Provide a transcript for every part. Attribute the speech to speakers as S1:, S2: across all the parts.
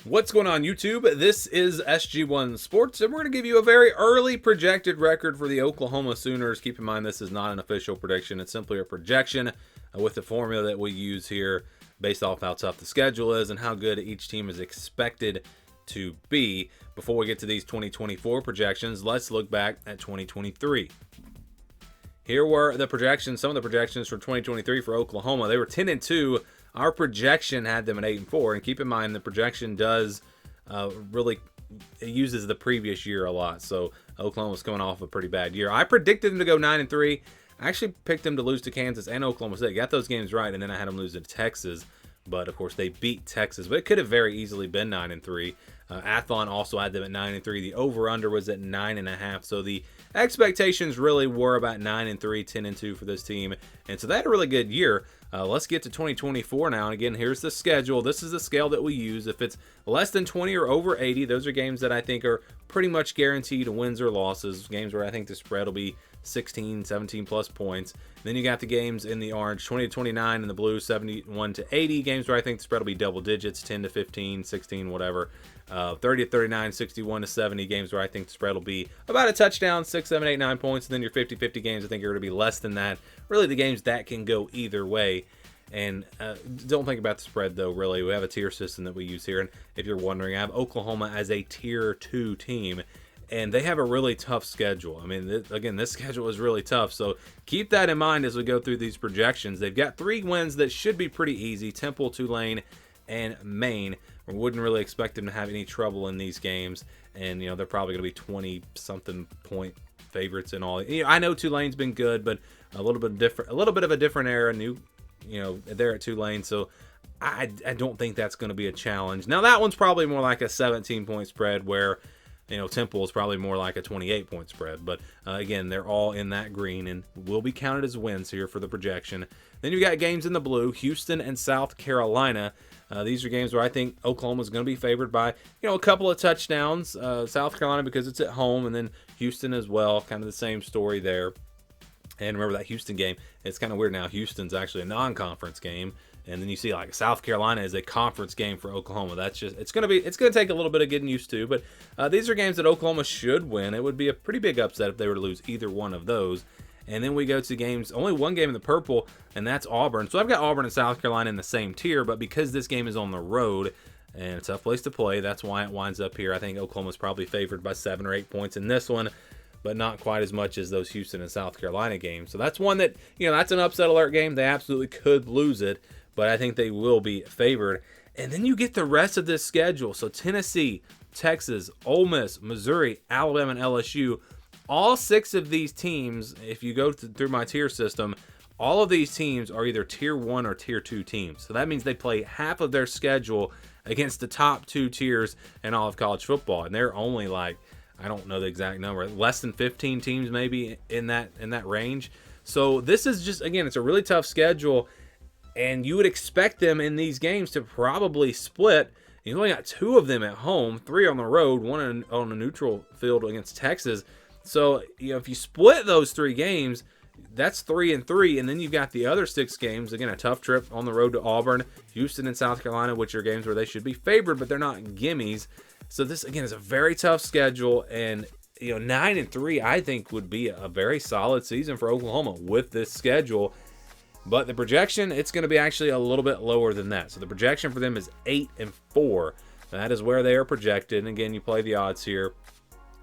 S1: What's going on, YouTube? This is SG1 Sports, and we're going to give you a very early projected record for the Oklahoma Sooners. Keep in mind, this is not an official prediction. It's simply a projection with the formula that we use here based off how tough the schedule is and how good each team is expected to be. Before we get to these 2024 projections, let's look back at 2023. Here were the projections, some of the projections for 2023 for Oklahoma. They were 10-2. Our projection had them at 8-4, and keep in mind the projection does really it uses the previous year a lot. So Oklahoma was coming off a pretty bad year. I predicted them to go 9-3. I actually picked them to lose to Kansas and Oklahoma State. Got those games right, and then I had them lose to Texas. But of course they beat Texas, but it could have very easily been 9-3. Athlon also had them at 9-3. The over/under was at 9.5. So the expectations really were about 9-3, 10-2 for this team, and so they had a really good year. Let's get to 2024 now, and again, here's the schedule. This is the scale that we use. If it's less than 20 or over 80, those are games that I think are pretty much guaranteed wins or losses. Games where I think the spread will be 16, 17 plus points. Then you got the games in the orange, 20-29, in the blue, 71-80. Games where I think the spread will be double digits, 10-15, 16, whatever. 30-39, 61-70. Games where I think the spread will be about a touchdown, 6, 7, 8, 9 points. And then your 50-50 games I think are going to be less than that. Really the games that can go either way. And don't think about the spread, though, really. We have a tier system that we use here. And if you're wondering, I have Oklahoma as a tier 2 team. And they have a really tough schedule. I mean, again, this schedule is really tough. So keep that in mind as we go through these projections. They've got 3 wins that should be pretty easy. Temple, Tulane, and Maine. We wouldn't really expect them to have any trouble in these games. And, they're probably going to be 20-something point favorites and all. I know Tulane's been good, but a little bit of a different era. They're at Tulane. So I don't think that's going to be a challenge. Now, that one's probably more like a 17-point spread where Temple is probably more like a 28-point spread. But again, they're all in that green and will be counted as wins here for the projection. Then you got games in the blue, Houston and South Carolina. These are games where I think Oklahoma is going to be favored by, a couple of touchdowns. South Carolina because it's at home, and then Houston as well. Kind of the same story there. And remember that Houston game, it's kind of weird now. Houston's actually a non-conference game. And then you see like South Carolina is a conference game for Oklahoma. That's just it's going to take a little bit of getting used to, but these are games that Oklahoma should win. It would be a pretty big upset if they were to lose either one of those. And then we go to games, only one game in the purple, and that's Auburn. So I've got Auburn and South Carolina in the same tier, but because this game is on the road and it's a tough place to play, that's why it winds up here. I think Oklahoma's probably favored by 7 or 8 points in this one, but not quite as much as those Houston and South Carolina games. So that's one that, that's an upset alert game. They absolutely could lose it, but I think they will be favored. And then you get the rest of this schedule. So Tennessee, Texas, Ole Miss, Missouri, Alabama, and LSU. All 6 of these teams, if you go through my tier system, all of these teams are either tier 1 or tier 2 teams. So that means they play half of their schedule against the top 2 tiers in all of college football. And they're only like, I don't know the exact number, less than 15 teams maybe in that range. So this is just, again, it's a really tough schedule. And you would expect them in these games to probably split. You've only got 2 of them at home, 3 on the road, 1 on a neutral field against Texas. So, if you split those 3 games, that's 3-3. And then you've got the other 6 games. Again, a tough trip on the road to Auburn, Houston, and South Carolina, which are games where they should be favored, but they're not gimmies. So this, again, is a very tough schedule. And, 9-3, I think, would be a very solid season for Oklahoma with this schedule. But the projection, it's going to be actually a little bit lower than that. So the projection for them is 8-4. That is where they are projected. And again, you play the odds here.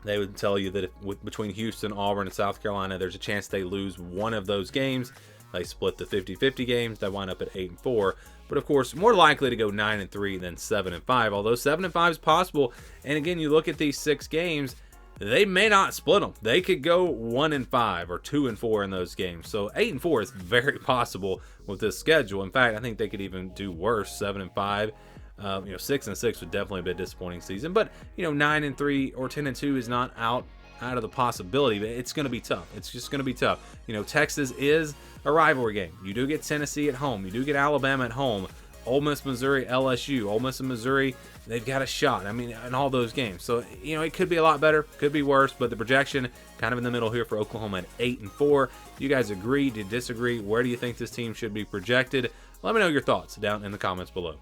S1: They would tell you that between Houston, Auburn, and South Carolina, there's a chance they lose one of those games. They split the 50-50 games. They wind up at 8-4. But of course, more likely to go 9-3 than 7-5. Although 7-5 is possible. And again, you look at these 6 games, they may not split them. They could go 1-5 or 2-4 in those games. So 8-4 is very possible with this schedule. In fact, I think they could even do worse, 7-5. 6-6 would definitely be a disappointing season. But 9-3 or 10-2 is not out of the possibility. But it's going to be tough. It's just going to be tough. Texas is a rivalry game. You do get Tennessee at home. You do get Alabama at home. Ole Miss, Missouri, LSU. Ole Miss and Missouri, they've got a shot. I mean, in all those games. So, it could be a lot better, could be worse, but the projection kind of in the middle here for Oklahoma at 8-4. You guys agree? Do you disagree? Where do you think this team should be projected? Let me know your thoughts down in the comments below.